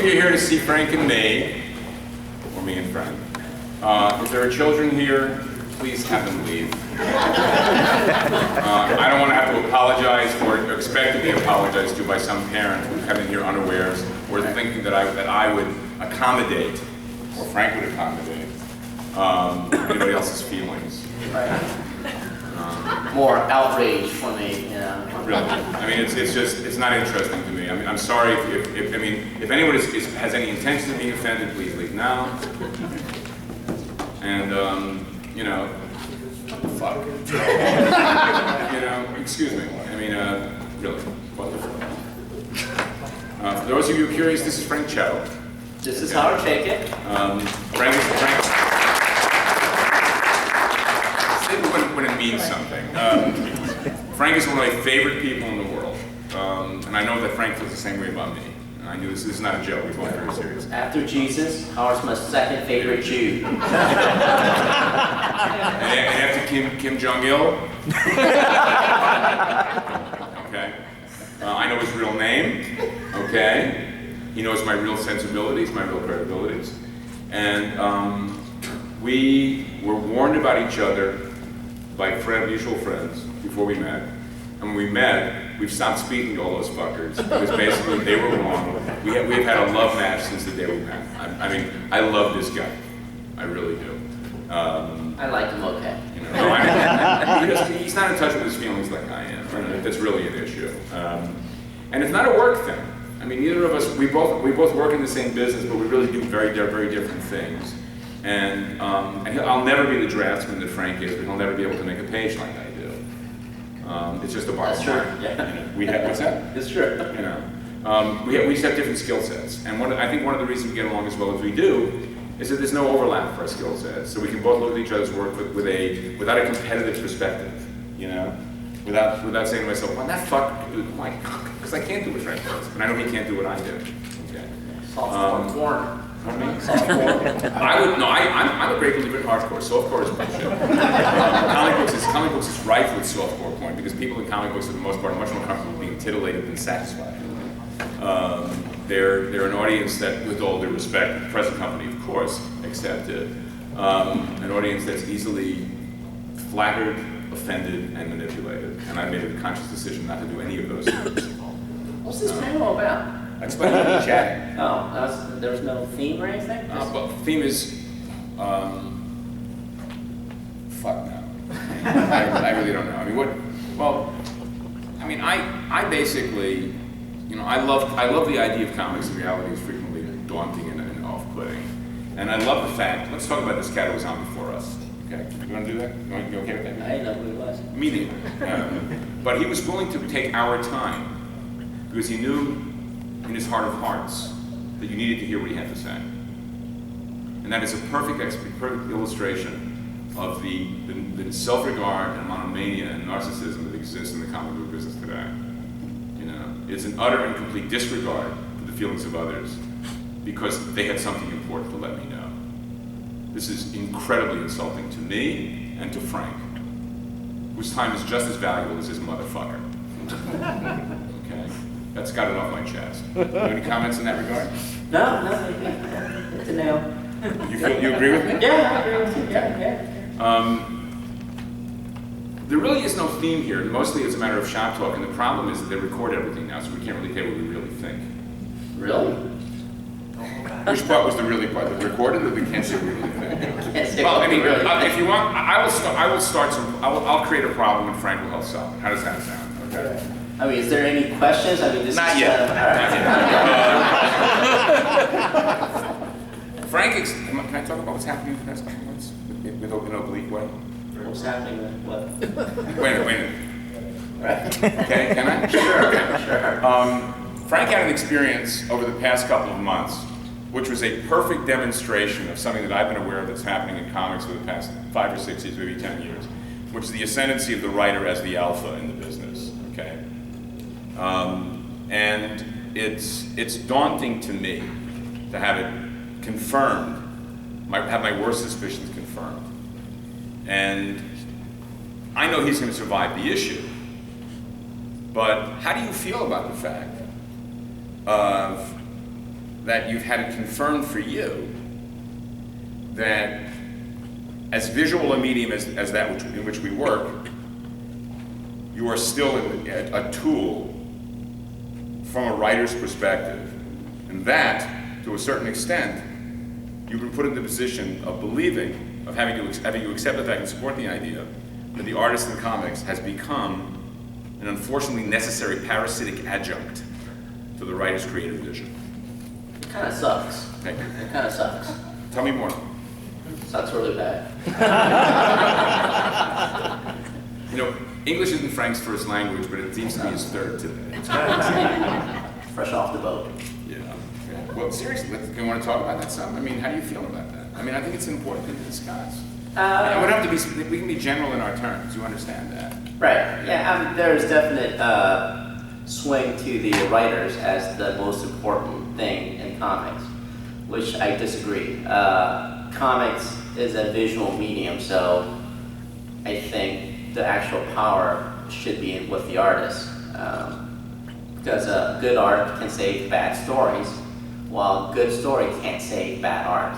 you are here to see Frank and me, or me and Frank. If there are children here, please have them leave. I don't want to have to apologize or expect to be apologized to by some parent who's coming here unawares or thinking that I would accommodate, or Frank would accommodate, anybody else's feelings. More outrage for me, you know. Really, I mean, it's not interesting to me. I mean, I'm sorry if anyone has any intention of being offended, please leave now. And you know, what the fuck? You know, excuse me. I mean, really, what the fuck? For those of you curious, this is Frank Cho. This is Howard Chaykin. Frank. When it means something. Frank is one of my favorite people in the world, and I know that Frank feels the same way about me. And I knew this is not a joke. We're both very serious. After Jesus, Howard's my second favorite Jew. And after Kim Jong-il. Okay. I know his real name. Okay. He knows my real sensibilities, my real credibilities, and we were warned about each other by mutual friends before we met. And when we met, we've stopped speaking to all those fuckers because basically they were wrong. We've had a love match since the day we met. I mean, I love this guy. I really do. I like him okay. You know, he's not in touch with his feelings like I am. That's really an issue. And it's not a work thing. I mean, neither of us, we both work in the same business, but we really do very different things. And I'll never be the draftsman that Frank is, but he'll never be able to make a page like I do. It's just a bottom line. That's true. Yeah. We have, what's that? It's true. You know, we just have different skill sets, and I think one of the reasons we get along as well as we do is that there's no overlap for our skill sets. So we can both look at each other's work without a competitive perspective. You know, without saying to myself, "Well, that fuck could do it." Why? Because I can't do what Frank does, and I know he can't do what I do. Okay. Softcore porn. I'm a great believer in hardcore. Softcore is bullshit. Comic books is rife with softcore porn because people in comic books, for the most part, are much more comfortable being titillated than satisfied. They're an audience that, with all due respect, the present company, of course, accepted, an audience that's easily flattered, offended, and manipulated. And I made a conscious decision not to do any of those things. What's this panel about? I explained it in the chat. Oh, there was no theme or anything? Well, the theme is, fuck no. I really don't know. I mean, I basically, you know, I love the idea of comics. The reality is frequently daunting and off-putting. And I love the fact, let's talk about this cat who was on before us. Okay, you want to do that? You okay with that? I didn't know who he was. Me neither. But he was willing to take our time because he knew in his heart of hearts that you needed to hear what he had to say. And that is a perfect illustration of the self-regard and monomania and narcissism that exists in the comic book business today. You know, it's an utter and complete disregard for the feelings of others because they had something important to let me know. This is incredibly insulting to me and to Frank, whose time is just as valuable as his motherfucker. Okay? That's got it off my chest. Any comments in that regard? No, it's a nail. You agree with me? Yeah, I agree with you. Yeah. There really is no theme here. Mostly it's a matter of shop talk, and the problem is that they record everything now, so we can't really tell what we really think. Really? Which part was the really part? The recorded, or we can't say what we really think? Well, I mean, if you want, I'll create a problem, and Frank will help solve it. How does that sound? Okay. I mean, is there any questions? I mean, this Not is yet. all right. Frank, can I talk about what's happening in the past couple months in an oblique way? What's happening with what? Wait a minute. Right. Okay, can I? Sure. Frank had an experience over the past couple of months, which was a perfect demonstration of something that I've been aware of that's happening in comics for the past 5 or 6 years, maybe 10 years, which is the ascendancy of the writer as the alpha in the business. Okay, and it's daunting to me to have it confirmed, have my worst suspicions confirmed. And I know he's going to survive the issue, but how do you feel about the fact of that you've had it confirmed for you that as visual a medium as that in which we work, you are still a tool from a writer's perspective. And that, to a certain extent, you've been put in the position of believing, of having you accept the fact and support the idea that the artist in comics has become an unfortunately necessary parasitic adjunct to the writer's creative vision. It kind of sucks. Thank you. It kind of sucks. Tell me more. Sucks really bad. You know, English isn't Frank's first language, but it seems to be his third today. Fresh off the boat. Yeah. Well, seriously, do you want to talk about that some? I mean, how do you feel about that? I mean, I think it's an important thing to discuss. We don't have to be. We can be general in our terms. You understand that? Right. Yeah. There's definite swing to the writers as the most important thing in comics, which I disagree. Comics is a visual medium, so I think the actual power should be with the artist. Because good art can save bad stories, while good story can't save bad art.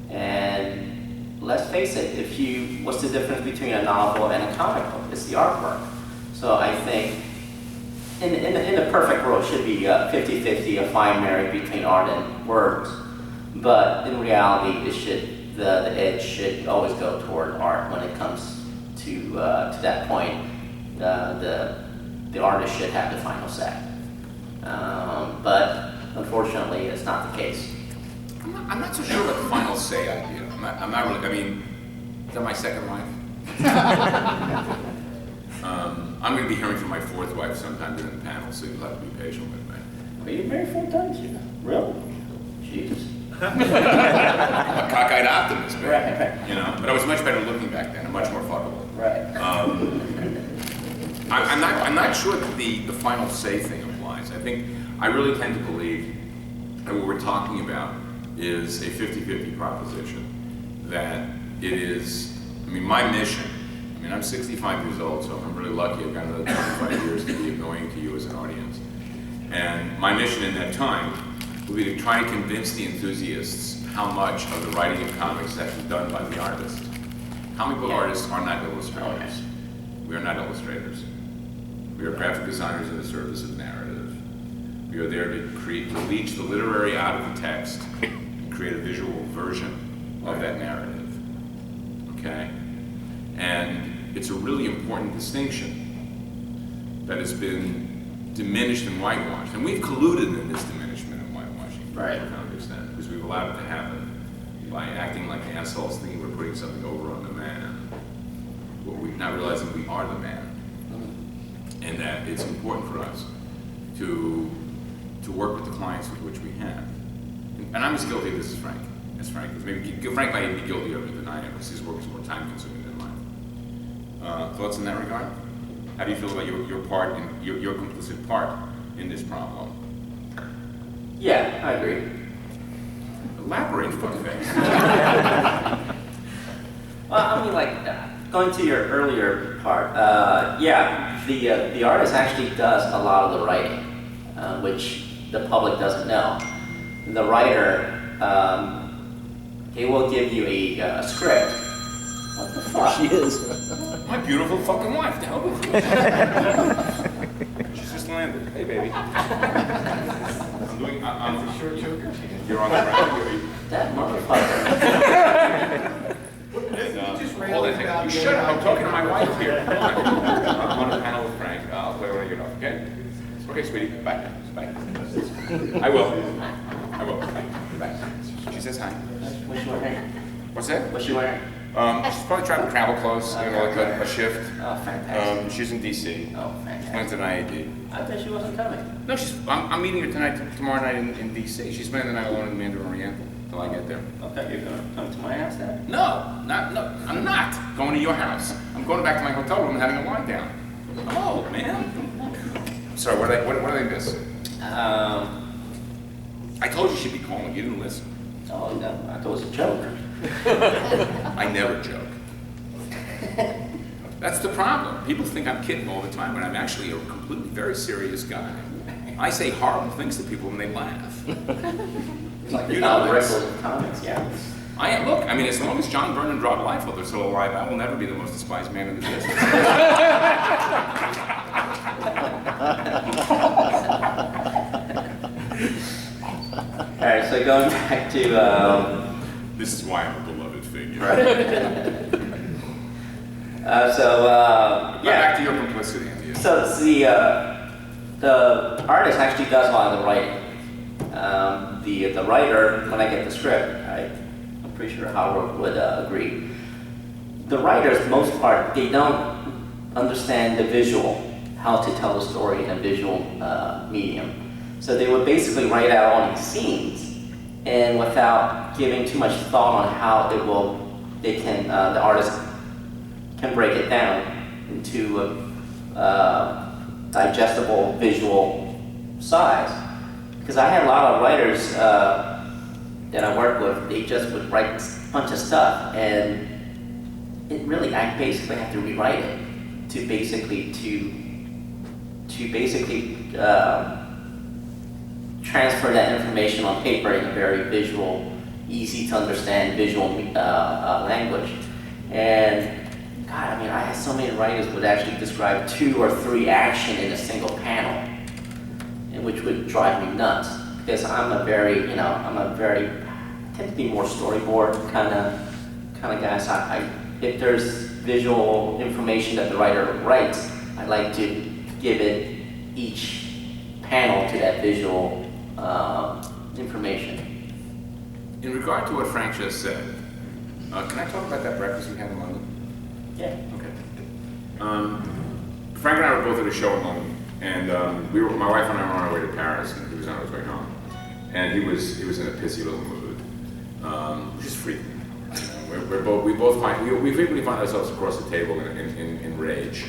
And let's face it, what's the difference between a novel and a comic book? It's the artwork. So I think in the perfect world, it should be 50-50, a fine marriage between art and words. But in reality, the edge should always go toward art when it comes to that point. The artist should have the final say. But unfortunately, it's not the case. I'm not so sure about the final say idea. I'm not really. I mean, is that my second wife? I'm going to be hearing from my fourth wife sometime during the panel, so you'll have to be patient with me. Are you married 4 times? Really? Jesus. I'm a cockeyed optimist, man. Right. You know, but I was much better looking back then, and much more fuckable. Right. I'm not sure that the final say thing applies. I really tend to believe that what we're talking about is a 50-50 proposition. That it is, my mission, I'm 65 years old, so I'm really lucky I've got another 25 years to be annoying to you as an audience. And my mission in that time will be to try to convince the enthusiasts how much of the writing of comics is actually done by the artist. Comic book artists are not illustrators. We are not illustrators. We are graphic designers in the service of narrative. We are there to leach the literary out of the text and create a visual version of that narrative. Okay? And it's a really important distinction that has been diminished and whitewashed. And we've colluded in this diminishment and whitewashing to some extent, because we've allowed it to happen by acting like assholes, thinking we're putting something over on the man, but we're not realizing we are the man. And that it's important for us to work with the clients with which we have. And I'm as guilty of this as Frank. Because maybe Frank might even be guilty of it than I am, because his work is more time-consuming than mine. Thoughts in that regard? How do you feel about your part, your complicit part in this problem? Yeah, I agree. Elaborate, fuckface. Well, going to your earlier part, the artist actually does a lot of the writing, which the public doesn't know. The writer, he will give you a script. What the fuck? She is. My beautiful fucking wife, the hell with you. She's just landed. Hey, baby. I'm for sure joker. You're on the right. That motherfucker. You shut up. I'm talking to my wife here. Come on. I'm on a panel with Frank. I'll play when I get off, okay? Okay, sweetie. Bye. Bye. I will. Bye. She says hi. What's she wearing? What's that? What's she wearing? She's probably trying to travel close, like a shift. Oh, fantastic. She's in D.C. Oh, She went fantastic. to IAD. I thought she wasn't coming. No, I'm meeting her tomorrow night in D.C. She's spending the night alone in the Mandarin Oriental until I get there. Okay, you're gonna come to my house then? No, I'm not going to your house. I'm going back to my hotel room and having a lie down. I'm old, man. Sorry, what did I miss? I told you she'd be calling. You didn't listen. Oh, no, I thought it was a joke. I never joke. That's the problem. People think I'm kidding all the time, but I'm actually a completely very serious guy. I say horrible things to people and they laugh. Like You the know Al this. Rickles comics, yeah. Look, I mean, as long as John Byrne and Rob Liefeld are still alive, I will never be the most despised man in the business. All right, so going back to This is why I'm a beloved figure. Back to your complicity, Andy. So the artist actually does a lot of the writing. The writer, when I get the script, I'm pretty sure Howard would agree. The writers, for the most part, they don't understand the visual, how to tell a story in a visual medium. So they would basically write out all these scenes, and without giving too much thought on how the artist can break it down into a digestible visual size. Because I had a lot of writers that I work with, they just would write a bunch of stuff, and I basically have to rewrite it to basically transfer that information on paper in a very visual, easy to understand visual language. And God, I mean, I had so many writers would actually describe 2 or 3 action in a single panel, and which would drive me nuts because I tend to be more storyboard kind of guy. So if there's visual information that the writer writes, I like to give it each panel to that visual information. In regard to what Frank just said, can I talk about that breakfast we had in London? Yeah. Okay. Frank and I were both at a show in London, and my wife and I were on our way to Paris, and he was on his way home. And he was in a pissy little mood, which is freaking. We frequently find ourselves across the table in rage,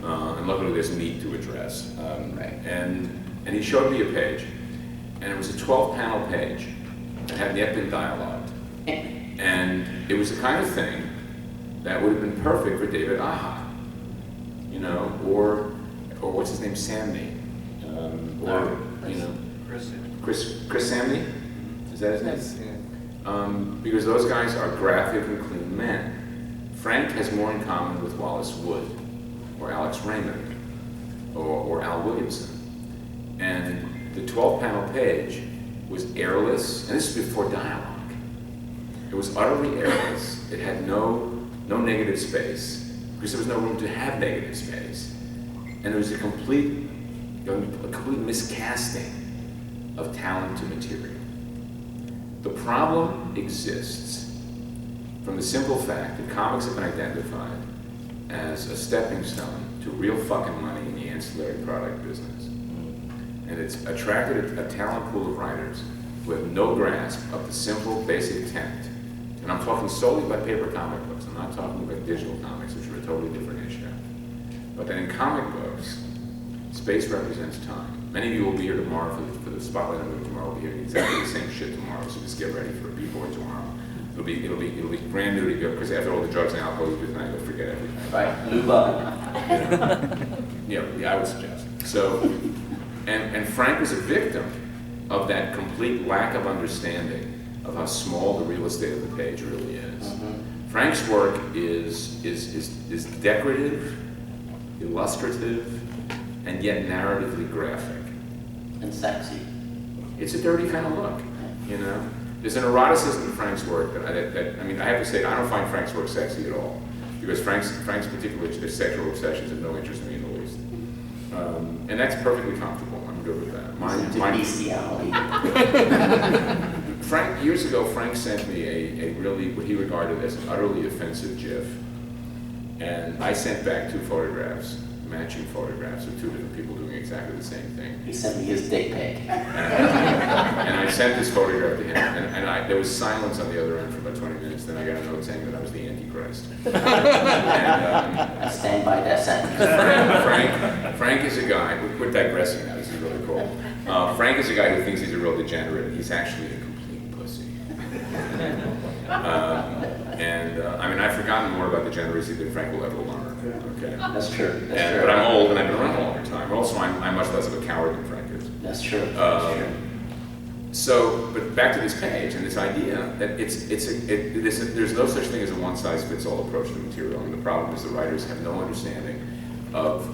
and luckily there's meat to address. Right. And he showed me a page, and it was a 12-panel page that hadn't yet been dialogued, and it was the kind of thing that would have been perfect for David Aha, or what's his name, Samney, Chris Samney, is that his name? Yeah. Because those guys are graphic and clean men. Frank has more in common with Wallace Wood, or Alex Raymond, or Al Williamson. And the 12-panel page was airless, and this is before dialogue. It was utterly airless. It had no negative space, because there was no room to have negative space. And there was a complete miscasting of talent to material. The problem exists from the simple fact that comics have been identified as a stepping stone to real fucking money in the ancillary product business. And it's attracted a talent pool of writers who have no grasp of the simple, basic tenet. And I'm talking solely about paper comic books. I'm not talking about digital comics, which are a totally different issue. But that in comic books, space represents time. Many of you will be here tomorrow for the Spotlight on Movie tomorrow. We'll be hearing exactly the same shit tomorrow, so just get ready for a B-boy tomorrow. It'll be brand new to you, because after all the drugs and alcohol you do tonight, you'll forget everything. Right, lube up. Yeah, I would suggest. So, and Frank was a victim of that complete lack of understanding of how small the real estate of the page really is. Mm-hmm. Frank's work is decorative, illustrative, and yet narratively graphic. And sexy. It's a dirty kind of look, There's an eroticism in Frank's work that I have to say, I don't find Frank's work sexy at all, because Frank's particular sexual obsessions have no interest in me in the least. And that's perfectly comfortable. I'm good with that. Bestiality. Years ago, Frank sent me a really, what he regarded as an utterly offensive GIF. And I sent back 2 photographs, matching photographs of 2 different people doing exactly the same thing. He sent me his dick pic. And I sent this photograph to him, and there was silence on the other end for about 20 minutes. Then I got a note saying that I was the Antichrist. I stand by that sentence. Frank is a guy, we're digressing now, this is really cool. Frank is a guy who thinks he's a real degenerate, and he's actually a complete pussy. I've forgotten more about degeneracy than Frank will ever learn. Okay. That's true. But I'm old and I've been around a longer time. Also, I'm much less of a coward than Frank years. That's true. That's true. So, but back to this page and this idea that there's no such thing as a one-size-fits-all approach to material, and the problem is the writers have no understanding of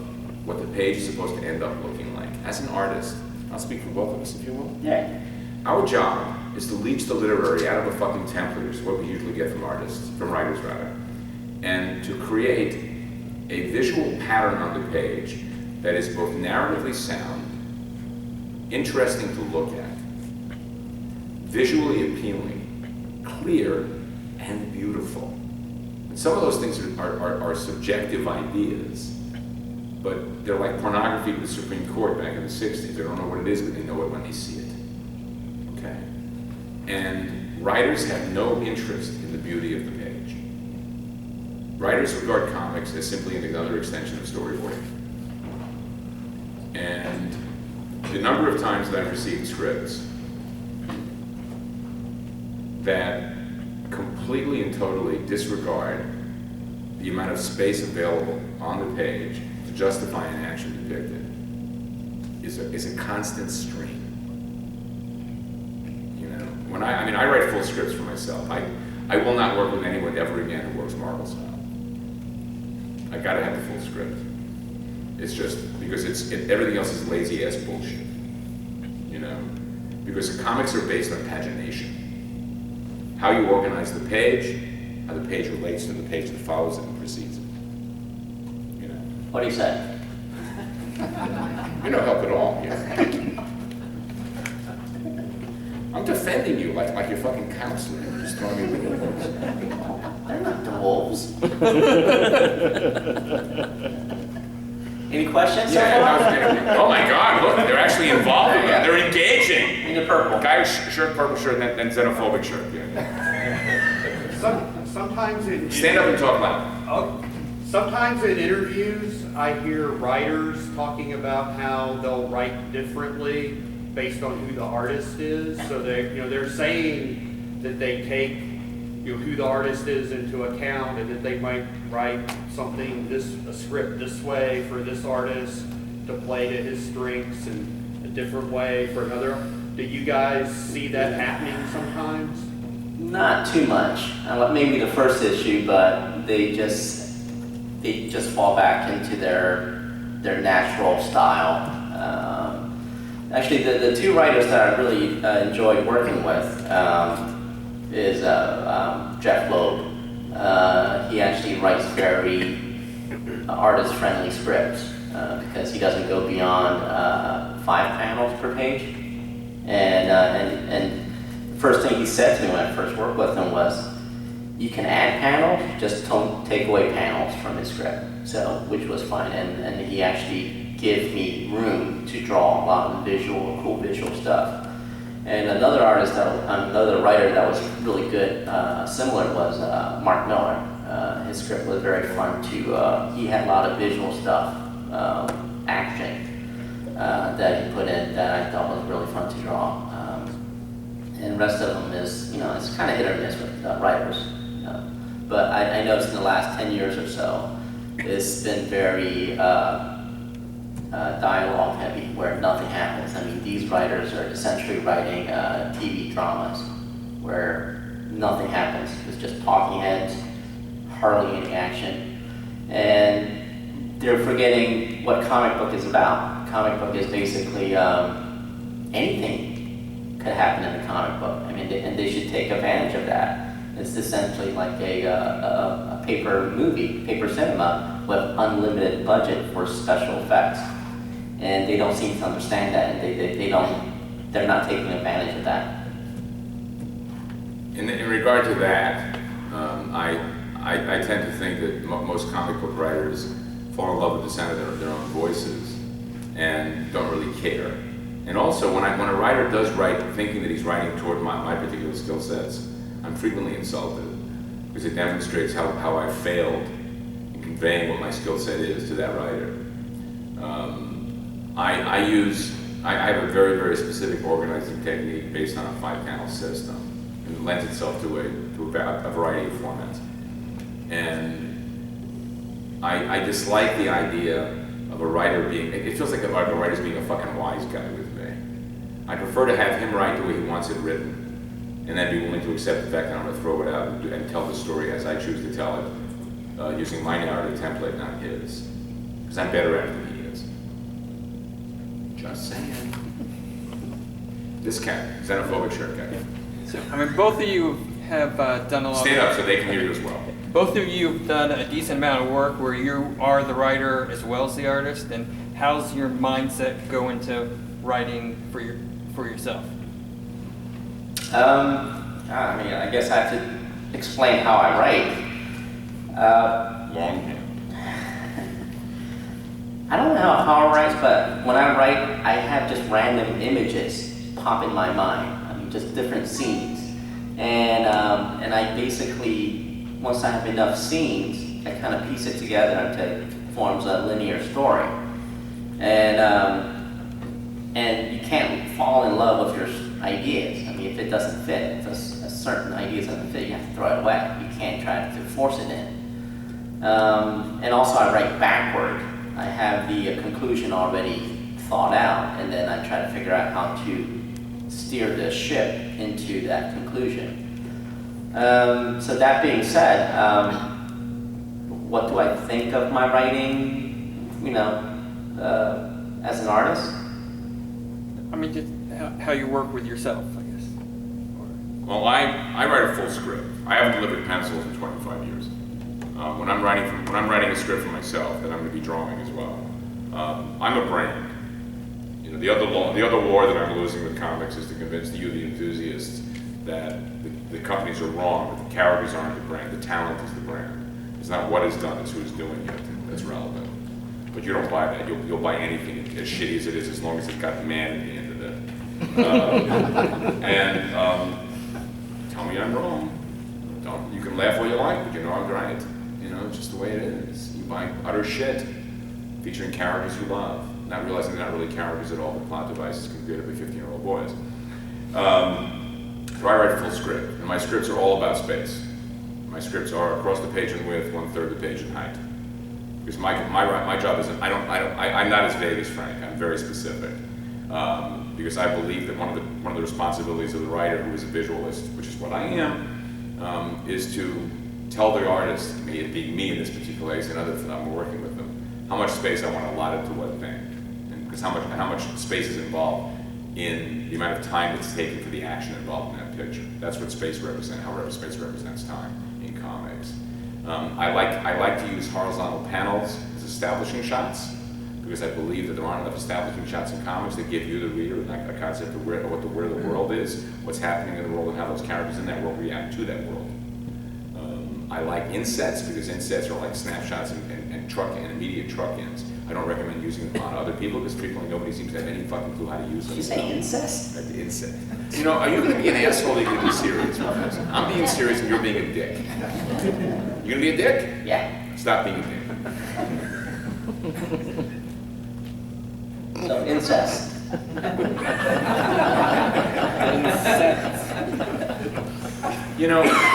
what the page is supposed to end up looking like. As an artist, I'll speak for both of us, if you will. Yeah. Our job is to leach the literary out of a fucking template, which is what we usually get from artists, from writers rather, and to create a visual pattern on the page that is both narratively sound, interesting to look at, visually appealing, clear, and beautiful. And some of those things are subjective ideas, but they're like pornography to the Supreme Court back in the 60s. They don't know what it is, but they know it when they see it. Okay? And writers have no interest in the beauty of the page. Writers regard comics as simply another extension of storyboarding. And the number of times that I've received scripts that completely and totally disregard the amount of space available on the page to justify an action depicted is a constant stream. You know, when I write full scripts for myself. I will not work with anyone ever again who works Marvel style. I gotta have the full script. It's just because everything else is lazy ass bullshit. You know, because the comics are based on pagination. How you organize the page, how the page relates to the page that follows it and precedes it. You know. What do you say? You're no help at all. Yeah. I'm defending you like your fucking counselor. You're just throwing me with the wolves. They're not the wolves. Any questions so far? Oh my God, look, they're actually involved in it. They're engaging. In the purple. Guy shirt, purple shirt, and then xenophobic shirt. Yeah. Sometimes in Stand up and talk loud. Oh, sometimes in interviews, I hear writers talking about how they'll write differently based on who the artist is. So they're saying that they take who the artist is into account, and that they might write a script this way for this artist to play to his strengths and a different way for another. Do you guys see that happening sometimes? Not too much. Maybe the first issue, but they just fall back into their natural style. Actually, the two writers that I really enjoyed working with is Jeff Loeb. He actually writes very artist-friendly scripts because he doesn't go beyond 5 panels per page. And the first thing he said to me when I first worked with him was, "You can add panels, just don't take away panels from his script." So, which was fine, and he actually gave me room to draw a lot of cool visual stuff. And another writer that was really good, similar, was Mark Miller. His script was very fun too. He had a lot of visual stuff, action, that he put in that I thought was really fun to draw. And the rest of them is, it's kind of hit or miss with writers. But I noticed in the last 10 years or so, it's been very dialogue heavy, where nothing happens. I mean, these writers are essentially writing TV dramas where nothing happens. It's just talking heads, hardly any action. And they're forgetting what comic book is about. Comic book is basically anything could happen in the comic book. I mean, and they should take advantage of that. It's essentially like a paper movie, paper cinema, with unlimited budget for special effects. And they don't seem to understand that, and they're not taking advantage of that. In regard to that, I tend to think that most comic book writers fall in love with the sound of their own voices and don't really care. And also, when a writer does write thinking that he's writing toward my particular skill sets, I'm frequently insulted because it demonstrates how I failed in conveying what my skill set is to that writer. I have a very, very specific organizing technique based on a 5-panel system, and it lends itself to a variety of formats. And I dislike the idea of a writer being, it feels like a writer's being a fucking wise guy with me. I prefer to have him write the way he wants it written, and then be willing to accept the fact that I'm going to throw it out and tell the story as I choose to tell it, using my narrative template, not his. Because I'm better at it than he is. Just saying. This cat, xenophobic shirt guy. So, I mean, both of you have done a lot. Stand up so they can hear you as well. Both of you have done a decent amount of work where you are the writer as well as the artist. And how's your mindset go into writing for yourself? I mean, I guess I have to explain how I write. Longhand. I don't know how I write, but when I write, I have just random images pop in my mind. I mean, just different scenes, and I basically, once I have enough scenes, I kind of piece it together until it forms a linear story. And you can't fall in love with your ideas. I mean, if it doesn't fit, if a certain idea doesn't fit, you have to throw it away. You can't try to force it in. And also, I write backward. I have the conclusion already thought out, and then I try to figure out how to steer the ship into that conclusion. So that being said, what do I think of my writing, as an artist? I mean, just how you work with yourself, I guess. Well, I write a full script. I haven't delivered pencils in 25 years. When I'm writing a script for myself, that I'm going to be drawing as well. I'm a brand. The other war that I'm losing with comics is to convince you, the enthusiasts, that the companies are wrong, that the characters aren't the brand, the talent is the brand. It's not what is done, it's who's doing it that's relevant. But you don't buy that. You'll buy anything as shitty as it is, as long as it's got man at the end of it. Tell me I'm wrong. You can laugh all you like, but you know I'm right. It's just the way it is. You buy utter shit featuring characters you love, not realizing they're not really characters at all. The plot devices can be created by 15-year-old boys. So I write a full script, and my scripts are all about space. My scripts are across the page in width, 1/3 the page in height. Because my job isn't. I'm not as vague as Frank. I'm very specific. Because I believe that one of the responsibilities of the writer, who is a visualist, which is what I am, is to tell the artist, it being me in this particular case, and others that I'm working with them, how much space I want allotted to what thing, and because how much space is involved in the amount of time that's taken for the action involved in that picture. That's what space represents. How space represents time in comics. I like to use horizontal panels as establishing shots, because I believe that there aren't enough establishing shots in comics that give you, the reader, a concept of where the world is, what's happening in the world, and how those characters in that world react to that world. I like insets, because insets are like snapshots and immediate truck-ins. I don't recommend using them on other people, because frequently nobody seems to have any fucking clue how to use them. Did you say incest? Inset. Are you going to be an asshole or are you going to be serious with this? I'm being serious and you're being a dick. You going to be a dick? Yeah. Stop being a dick. So incest.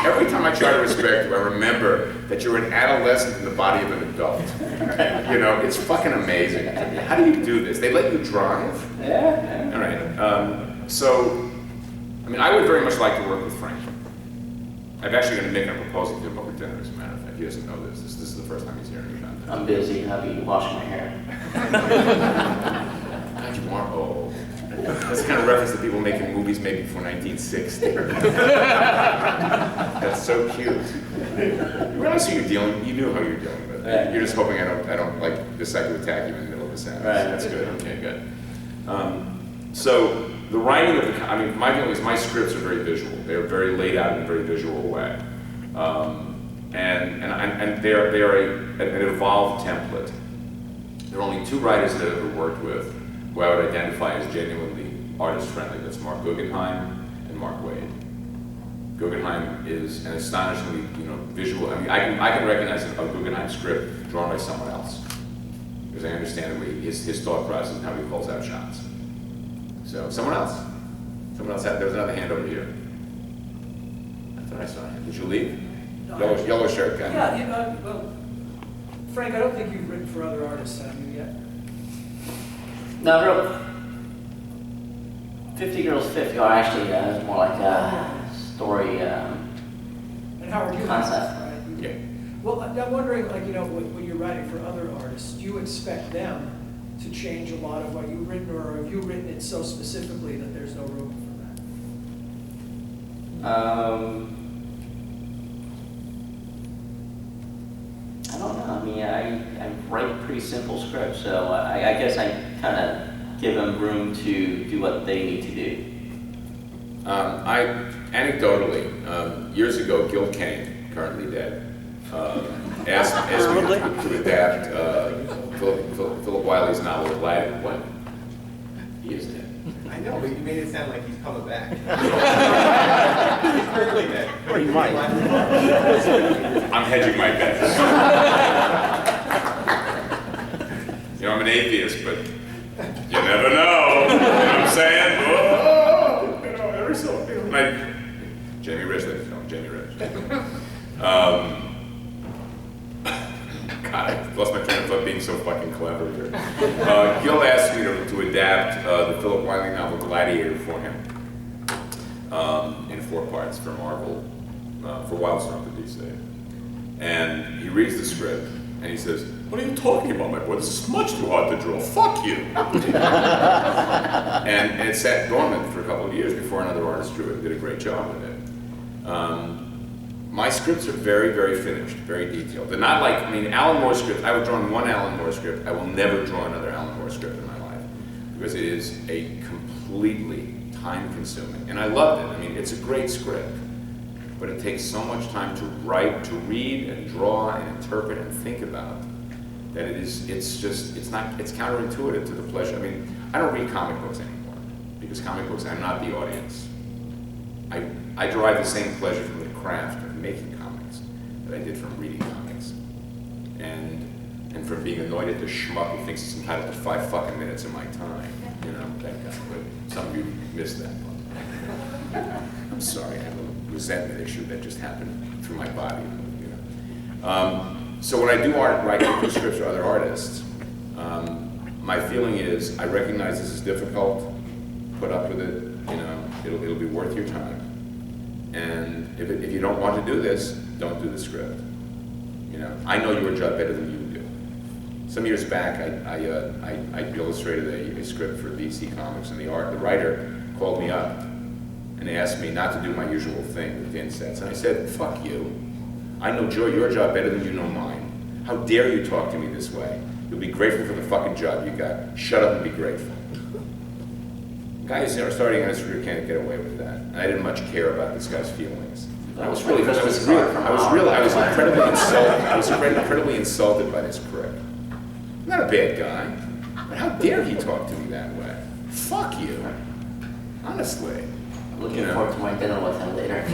Every time I try to respect you, I remember that you're an adolescent in the body of an adult. It's fucking amazing. How do you do this? They let you drive? Yeah. All right. I would very much like to work with Frank. I'm actually going to make a proposal to him over dinner, as a matter of fact. He doesn't know this. This is the first time he's hearing about this. I'm busy. I'll be washing my hair. God, you are old. That's the kind of reference to people making movies made before 1960. That's so cute. You realize who you're dealing. You knew how you're dealing with. Right. You're just hoping I don't decide to attack you in the middle of a sentence. Right. That's good. Okay, good. So the writing of my feeling is my scripts are very visual. They're very laid out in a very visual way, and they're an evolved template. There are only two writers that I've ever worked with who I would identify as genuinely artist-friendly. That's Mark Guggenheim and Mark Wade. Guggenheim is an astonishingly, visual. I can recognize a Guggenheim script drawn by someone else because I understand his thought process and how he pulls out shots. So someone else had. There was another hand over here. I thought I saw him. Did you leave? No, Yellow shirt guy. Yeah, well, Frank, I don't think you've written for other artists, have you yet? No, real. 50 Girls 50, or actually, it's more like a story And Howard, you concept. right? Yeah. Well, I'm wondering, like, you know, when you're writing for other artists, do you expect them to change a lot of what you've written, or have you written it so specifically that there's no room for that? I don't know. I mean, I write pretty simple scripts, so I guess I kind of give them room to do what they need to do. Anecdotally, years ago, Gil Kane, currently dead, asked me to adapt Philip Wiley's novel, Glad When He Is Dead. I know, but you made it sound like he's coming back. He's currently dead. Or he might. I'm hedging my bets. You know, I'm an atheist, but you never know. You know what I'm saying? Oh, you know, every so like Jamie Rich, no, Jamie Rich. God, I lost my train of thought being so fucking clever here. Gil asked me to adapt the Philip Wiley novel Gladiator for him in 4 parts for Marvel, for Wildstorm for DC. And he reads the script and he says, "What are you talking about, my boy? This is much too hard to draw. Fuck you." and it sat dormant for a couple of years before another artist drew it and did a great job with it. My scripts are very, very finished, very detailed. They're not like, I mean, Alan Moore script, I would draw one Alan Moore script. I will never draw another Alan Moore script in my life because it is a completely time-consuming. And I loved it. I mean, it's a great script, but it takes so much time to write, to read and draw and interpret and think about that it's counterintuitive to the pleasure. I mean, I don't read comic books anymore because comic books, I'm not the audience. I derive the same pleasure from the craft of making comics that I did from reading comics. And from being annoyed at the schmuck who thinks it's entitled to 5 fucking minutes of my time. You know, that guy. But some of you missed that one. I'm sorry, I have a resentment issue that just happened through my body. You know. So when I do write scripts for other artists, my feeling is I recognize this is difficult, put up with it, you know, it'll be worth your time. And if you don't want to do this, don't do the script. You know, I know your job better than you do. Some years back, I illustrated a script for DC Comics, and the writer called me up and asked me not to do my usual thing with thin sets. And I said, "Fuck you. I know your job better than you know mine. How dare you talk to me this way? You'll be grateful for the fucking job you got. Shut up and be grateful." Guys who are starting on his career can't get away with that. And I didn't much care about this guy's feelings. I was incredibly insulted by this prick. I'm not a bad guy, but how dare he talk to me that way? Fuck you. Honestly. Looking forward to my dinner with him later.